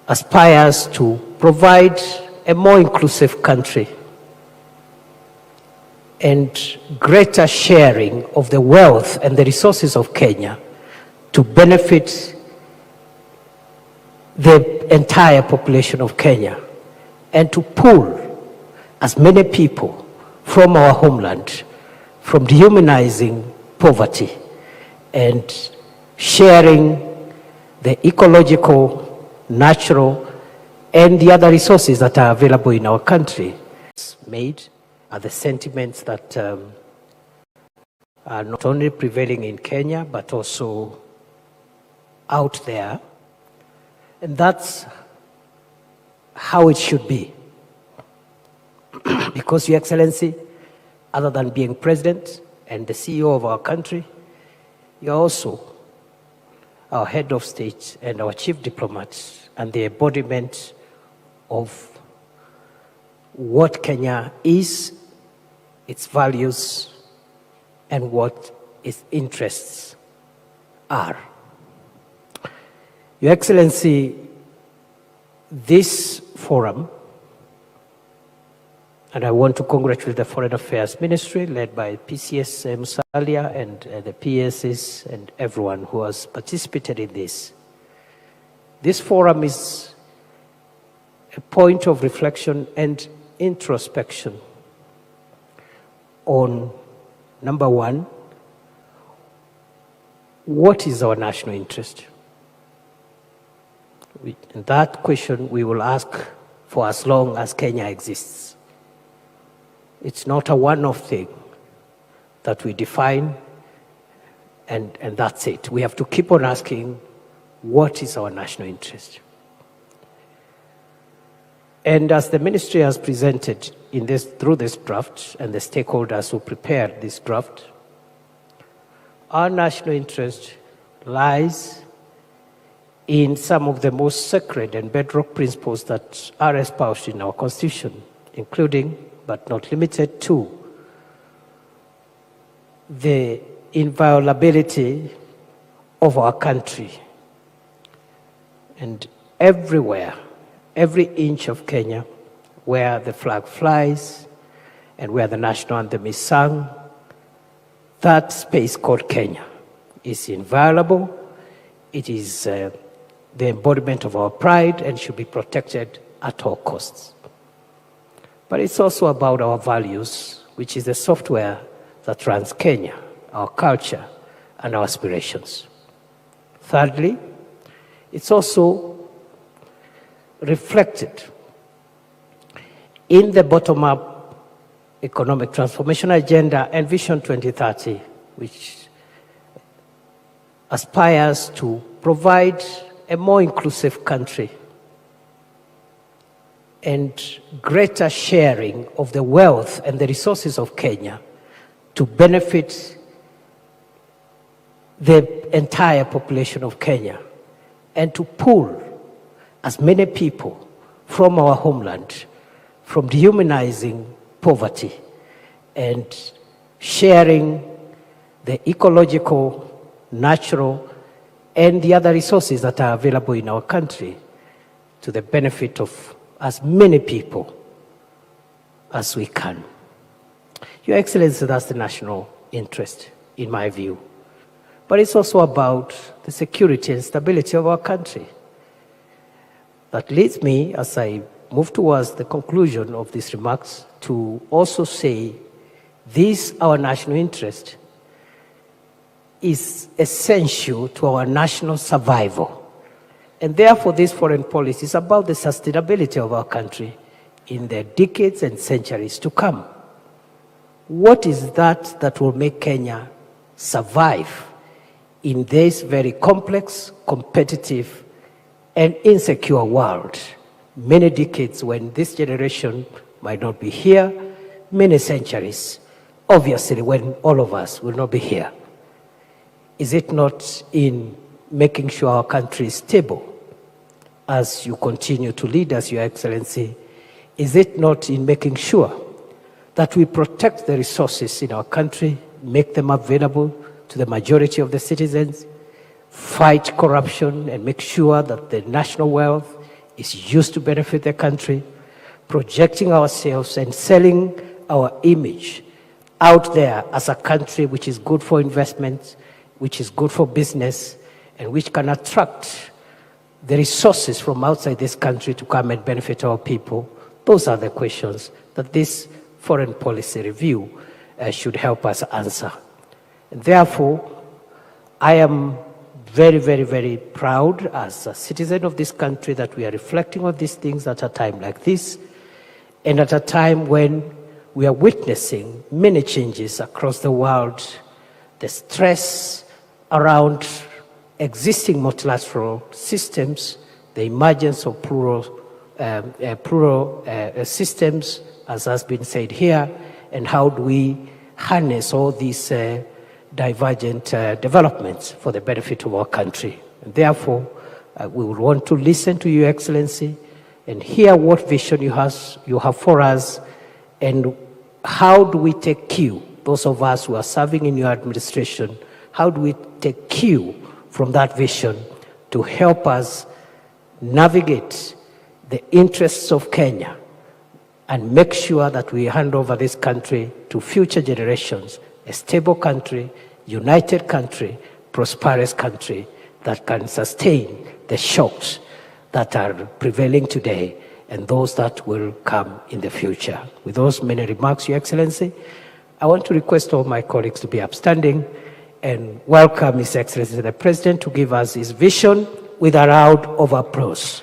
aspires to provide a more inclusive country and greater sharing of the wealth and the resources of Kenya to benefit the entire population of Kenya, and to pull as many people from our homeland, from dehumanizing poverty and sharing the ecological, natural, and the other resources that are available in our country. Made are the sentiments that are not only prevailing in Kenya, but also out there. And that's how it should be. Because, Your Excellency, other than being president and the CEO of our country, you're also our head of state and our chief diplomat and the embodiment of what Kenya is, its values, and what its interests are. Your Excellency, this forum, and I want to congratulate the Foreign Affairs Ministry led by PCS Musalia and the PSs and everyone who has participated in this. This forum is a point of reflection and introspection on, number one, what is our national interest? And that question we will ask for as long as Kenya exists. It's not a one-off thing that we define and that's it. We have to keep on asking, what is our national interest? And as the ministry has presented in this, through this draft, and the stakeholders who prepared this draft, our national interest lies in some of the most sacred and bedrock principles that are espoused in our Constitution, including, but not limited to, the inviolability of our country. And everywhere, every inch of Kenya, where the flag flies and where the national anthem is sung, that space called Kenya is inviolable. It is the embodiment of our pride and should be protected at all costs. But it's also about our values, which is the software that runs Kenya, our culture and our aspirations. Thirdly, it's also reflected in the bottom-up economic transformation agenda and Vision 2030, which aspires to provide a more inclusive country and greater sharing of the wealth and the resources of Kenya to benefit the entire population of Kenya, and to pull as many people from our homeland, from dehumanizing poverty and sharing the ecological, natural, and the other resources that are available in our country to the benefit of as many people as we can. Your Excellency, that's the national interest, in my view. But it's also about the security and stability of our country. That leads me, as I move towards the conclusion of these remarks, to also say this, our national interest, is essential to our national survival. And therefore, this foreign policy is about the sustainability of our country in the decades and centuries to come. What is that that will make Kenya survive in this very complex, competitive, and insecure world? Many decades when this generation might not be here, many centuries, obviously, when all of us will not be here. Is it not in making sure our country is stable as you continue to lead us, Your Excellency? Is it not in making sure that we protect the resources in our country, make them available to the majority of the citizens, fight corruption, and make sure that the national wealth is used to benefit the country, projecting ourselves and selling our image out there as a country which is good for investment, which is good for business, and which can attract the resources from outside this country to come and benefit our people. Those are the questions that this foreign policy review should help us answer. And therefore, I am very, very, very proud as a citizen of this country that we are reflecting on these things at a time like this, and at a time when we are witnessing many changes across the world, the stress around existing multilateral systems, the emergence of plural systems, as has been said here, and how do we harness all these divergent developments for the benefit of our country. And therefore, we would want to listen to Your Excellency and hear what vision you have for us, and how do we take cue, those of us who are serving in your administration, how do we take cue from that vision to help us navigate the interests of Kenya and make sure that we hand over this country to future generations, a stable country, united country, prosperous country that can sustain the shocks that are prevailing today and those that will come in the future. With those many remarks, Your Excellency, I want to request all my colleagues to be upstanding and welcome His Excellency the President to give us his vision with a round of applause.